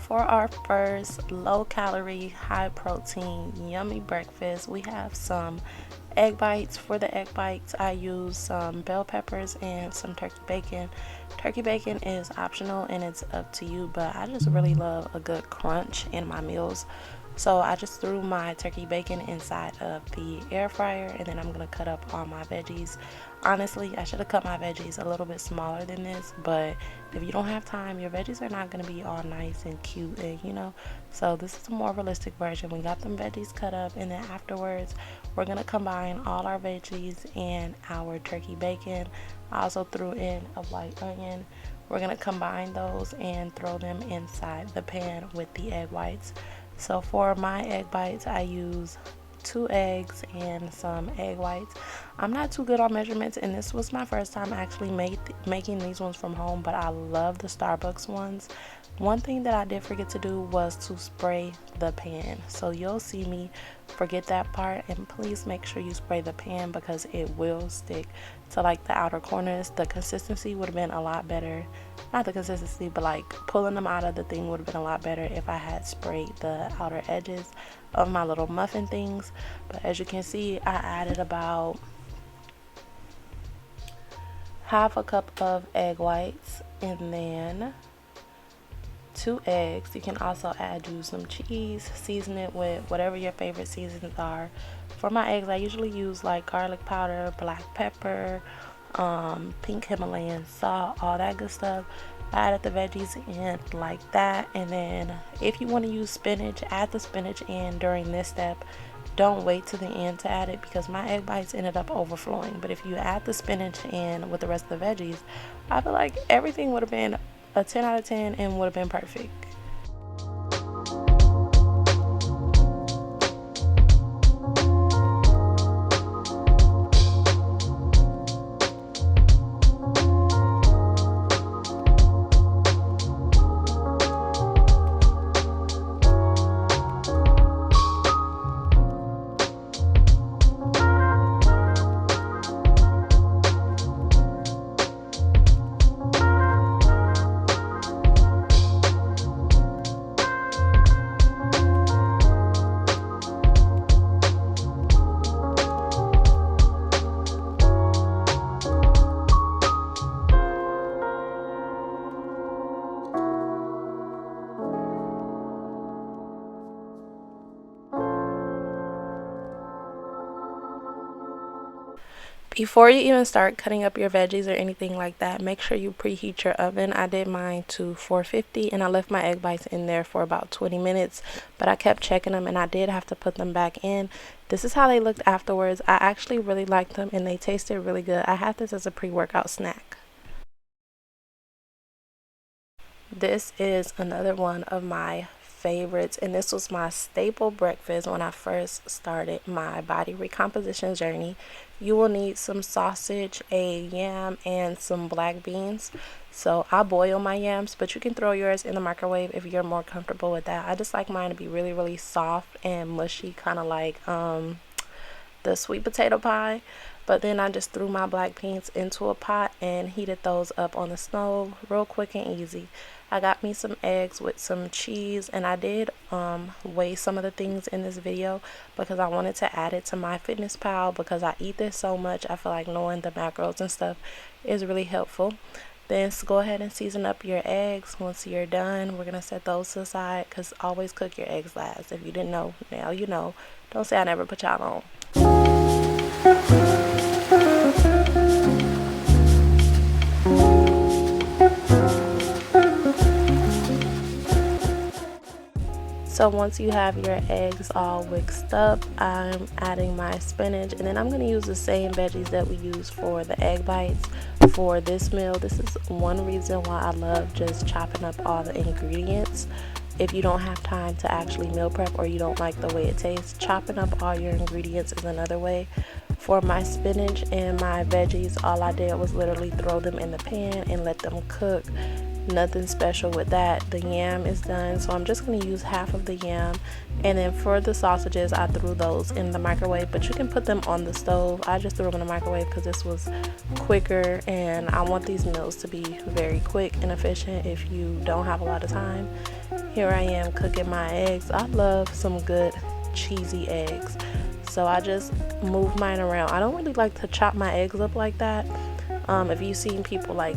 for our first low calorie, high protein, yummy breakfast, we have some egg bites. For the egg bites, I use some bell peppers and some turkey bacon. Turkey bacon is optional and it's up to you, but I just really love a good crunch in my meals. So I just threw my turkey bacon inside of the air fryer, and then I'm gonna cut up all my veggies. Honestly, I should have cut my veggies a little bit smaller than this, but if you don't have time, your veggies are not gonna be all nice and cute, and so this is a more realistic version. We got them veggies cut up, and then afterwards we're gonna combine all our veggies and our turkey bacon. I also threw in a white onion. We're gonna combine those and throw them inside the pan with the egg whites. So for my egg bites, I use 2 eggs and some egg whites. I'm not too good on measurements, and this was my first time actually making these ones from home, but I love the Starbucks ones. One thing that I did forget to do was to spray the pan, so you'll see me forget that part, and please make sure you spray the pan because it will stick to like the outer corners. The consistency would have been a lot better, not the consistency, but like pulling them out of the thing would have been a lot better if I had sprayed the outer edges of my little muffin things. But as you can see, I added about half a cup of egg whites and then 2 eggs. You can also add you some cheese, season it with whatever your favorite seasons are. For my eggs, I usually use like garlic powder, black pepper, pink Himalayan salt, all that good stuff. I added the veggies in like that, and then if you want to use spinach, add the spinach in during this step. Don't wait to the end to add it because my egg bites ended up overflowing. But if you add the spinach in with the rest of the veggies, I feel like everything would have been a 10 out of 10 and would have been perfect. Before you even start cutting up your veggies or anything like that, make sure you preheat your oven. I did mine to 450 and I left my egg bites in there for about 20 minutes, but I kept checking them and I did have to put them back in. This is how they looked afterwards. I actually really liked them and they tasted really good. I had this as a pre-workout snack. This is another one of my favorites, and this was my staple breakfast when I first started my body recomposition journey. You will need some sausage, a yam, and some black beans. So I boil my yams, but you can throw yours in the microwave if you're more comfortable with that. I just like mine to be really, really soft and mushy, kind of like the sweet potato pie. But then I just threw my black beans into a pot and heated those up on the stove real quick and easy. I got me some eggs with some cheese, and I did weigh some of the things in this video because I wanted to add it to my fitness pal because I eat this so much. I feel like knowing the macros and stuff is really helpful. Then go ahead and season up your eggs. Once you're done, we're going to set those to the side because always cook your eggs last. If you didn't know, now you know. Don't say I never put y'all on. So once you have your eggs all mixed up, I'm adding my spinach, and then I'm going to use the same veggies that we use for the egg bites for this meal. This is one reason why I love just chopping up all the ingredients. If you don't have time to actually meal prep or you don't like the way it tastes, chopping up all your ingredients is another way. For my spinach and my veggies, all I did was literally throw them in the pan and let them cook. Nothing special with that. The yam is done, so I'm just going to use half of the yam. And then for the sausages, I threw those in the microwave, but you can put them on the stove. I just threw them in the microwave because this was quicker, and I want these meals to be very quick and efficient if you don't have a lot of time. Here I am cooking my eggs. I love some good cheesy eggs, so I just move mine around. I don't really like to chop my eggs up like that. If you've seen people like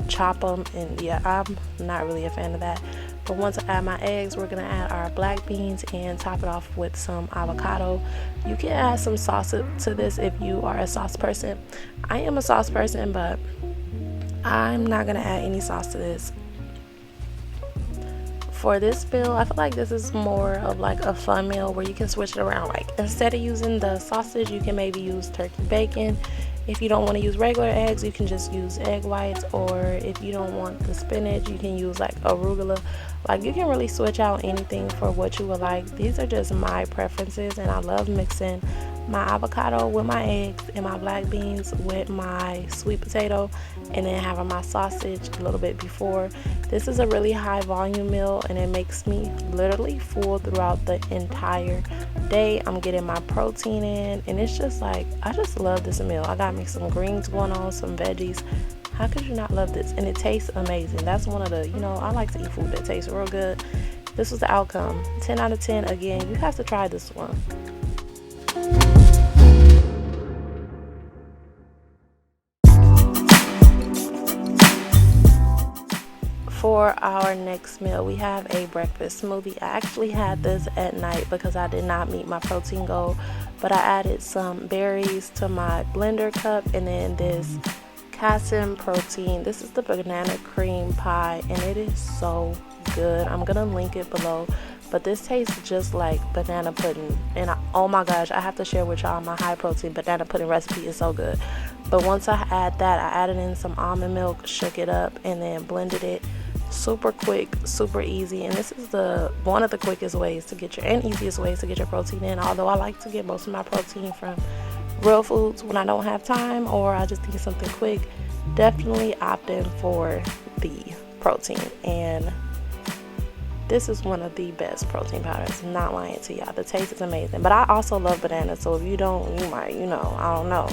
chop them, and yeah, I'm not really a fan of that. But once I add my eggs, we're gonna add our black beans and top it off with some avocado. You can add some sauce to this if you are a sauce person. I am a sauce person, but I'm not gonna add any sauce to this. For this meal, I feel like this is more of like a fun meal where you can switch it around. Like instead of using the sausage, you can maybe use turkey bacon. If you don't want to use regular eggs, you can just use egg whites, or if you don't want the spinach, you can use like arugula. Like you can really switch out anything for what you would like. These are just my preferences, and I love mixing my avocado with my eggs and my black beans with my sweet potato, and then having my sausage a little bit before. This is a really high volume meal, and it makes me literally full throughout the entire day. I'm getting my protein in, and it's just like, I just love this meal. I got me some greens going on, some veggies. How could you not love this? And it tastes amazing. That's one of the, I like to eat food that tastes real good. This was the outcome. 10 out of 10. Again, you have to try this one. For our next meal, we have a breakfast smoothie. I actually had this at night because I did not meet my protein goal, but I added some berries to my blender cup, and then this casein protein. This is the banana cream pie, and it is so good. I'm gonna link it below, but this tastes just like banana pudding, and oh my gosh, I have to share with y'all my high protein banana pudding recipe is so good. But once I add that, I added in some almond milk, shook it up, and then blended it. Super quick, super easy, and this is one of the quickest ways to get and easiest ways to get your protein in. Although I like to get most of my protein from real foods when I don't have time, or I just need something quick, definitely opt in for the protein. And this is one of the best protein powders, not lying to y'all. The taste is amazing, but I also love bananas, so if you don't, you might, I don't know.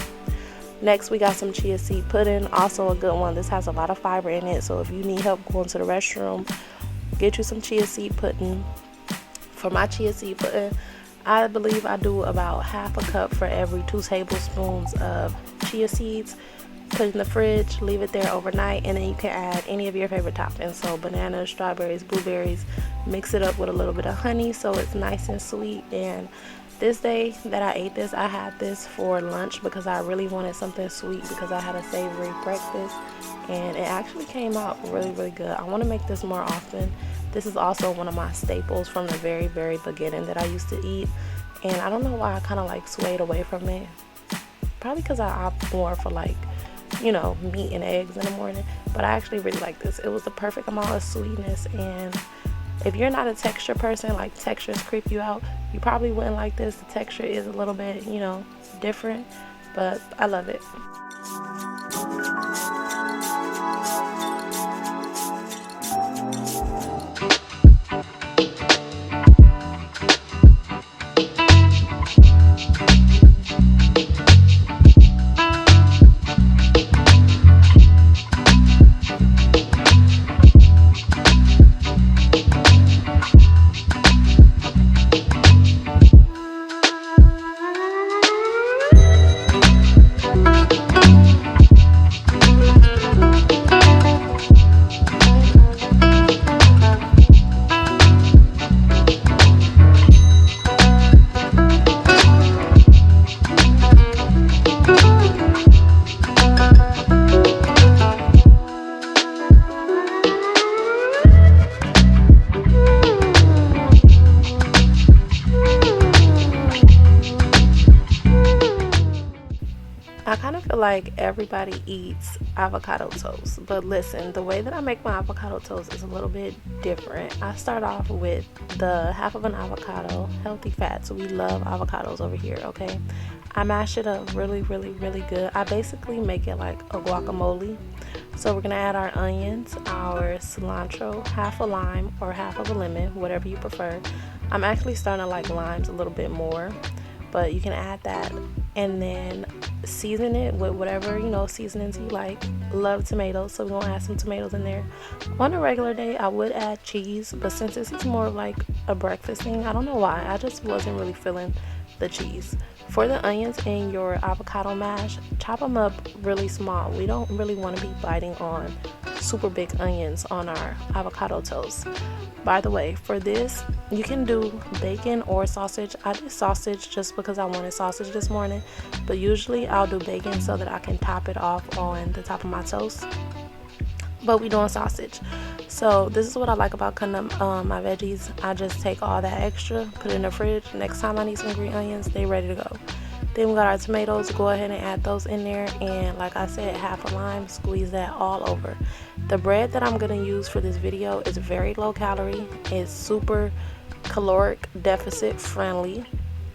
Next, we got some chia seed pudding, also a good one. This has a lot of fiber in it, so if you need help going to the restroom, get you some chia seed pudding. For my chia seed pudding, I believe I do about half a cup for every 2 tablespoons of chia seeds. Put it in the fridge, leave it there overnight, and then you can add any of your favorite toppings. So bananas, strawberries, blueberries, mix it up with a little bit of honey so it's nice and sweet. And this day that I ate this, I had this for lunch because I really wanted something sweet because I had a savory breakfast, and it actually came out really, really good. I want to make this more often. This is also one of my staples from the very, very beginning that I used to eat, and I don't know why I kind of like swayed away from it. Probably because I opt more for like, meat and eggs in the morning, but I actually really like this. It was the perfect amount of sweetness, and if you're not a texture person, like textures creep you out, you probably wouldn't like this. The texture is a little bit, different, but I love it. I kind of feel like everybody eats avocado toast, but listen, the way that I make my avocado toast is a little bit different. I start off with the half of an avocado, healthy fat, so we love avocados over here, okay? I mash it up really, really, really good. I basically make it like a guacamole. So we're gonna add our onions, our cilantro, half a lime or half of a lemon, whatever you prefer. I'm actually starting to like limes a little bit more, but you can add that, and then season it with whatever, you know, seasonings you like. Love tomatoes, so we're gonna add some tomatoes in there. On a regular day I would add cheese, but since this is more of like a breakfast thing, I don't know why, I just wasn't really feeling the cheese. For the onions in your avocado mash, chop them up really small. We don't really want to be biting on super big onions on our avocado toast. By the way, for this you can do bacon or sausage. I did sausage just because I wanted sausage this morning, but usually I'll do bacon so that I can top it off on the top of my toast. But we doing sausage. So this is what I like about cutting up my veggies. I just take all that extra, put it in the fridge. Next time I need some green onions, they ready to go. Then we got our tomatoes. Go ahead and add those in there, and like I said, half a lime, squeeze that all over. The bread that I'm gonna use for this video is very low calorie. It's super caloric deficit friendly,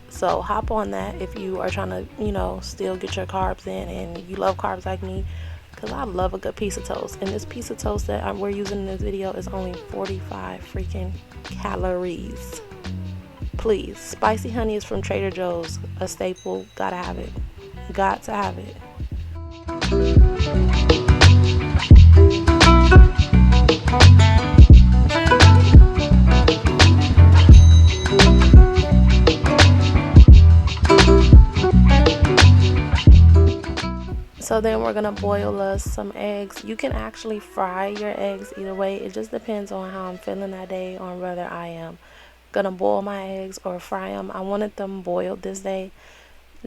so hop on that if you are trying to, you know, still get your carbs in and you love carbs like me, because I love a good piece of toast. And this piece of toast that we're using in this video is only 45 freaking calories. Please, spicy honey is from Trader Joe's, a staple. Gotta have it, got to have it. So then we're gonna boil us some eggs. You can actually fry your eggs either way. It just depends on how I'm feeling that day, on whether I am gonna boil my eggs or fry them. I wanted them boiled this day.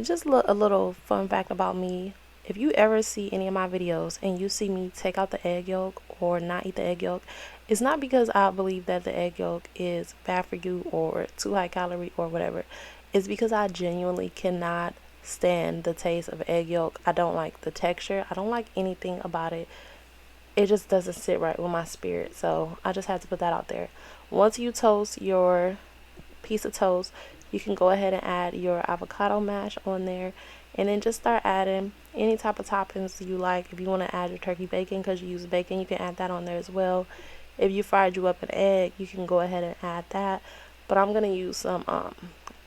Just a little fun fact about me: if you ever see any of my videos and you see me take out the egg yolk or not eat the egg yolk, it's not because I believe that the egg yolk is bad for you or too high calorie or whatever. It's because I genuinely cannot stand the taste of egg yolk. I don't like the texture. I don't like anything about it. It just doesn't sit right with my spirit. So I just had to put that out there. Once you toast your piece of toast, you can go ahead and add your avocado mash on there, and then just start adding any type of toppings you like. If you want to add your turkey bacon because you use bacon, you can add that on there as well. If you fried you up an egg, you can go ahead and add that. But I'm gonna use some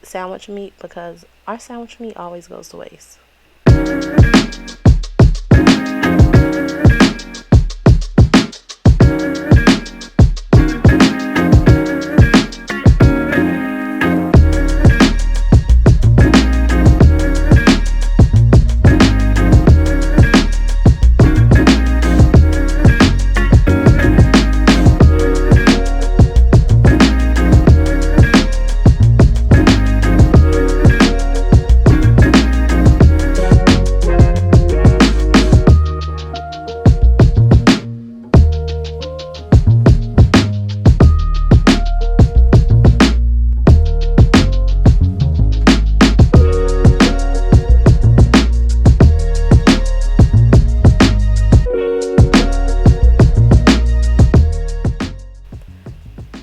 sandwich meat because our sandwich meat always goes to waste.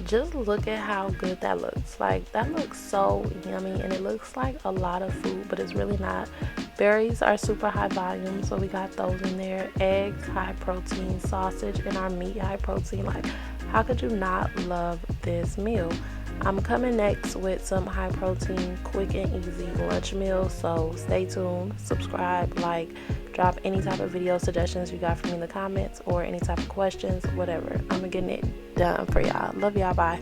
Just look at how good that looks. Like, that looks so yummy, and it looks like a lot of food, but it's really not. Berries are super high volume, so we got those in there. Eggs, high protein. Sausage and our meat, high protein. Like, how could you not love this meal? I'm coming next with some high protein, quick and easy lunch meal, so stay tuned, subscribe, like, drop any type of video suggestions you got for me in the comments or any type of questions, whatever. I'm getting it done for y'all. Love y'all. Bye.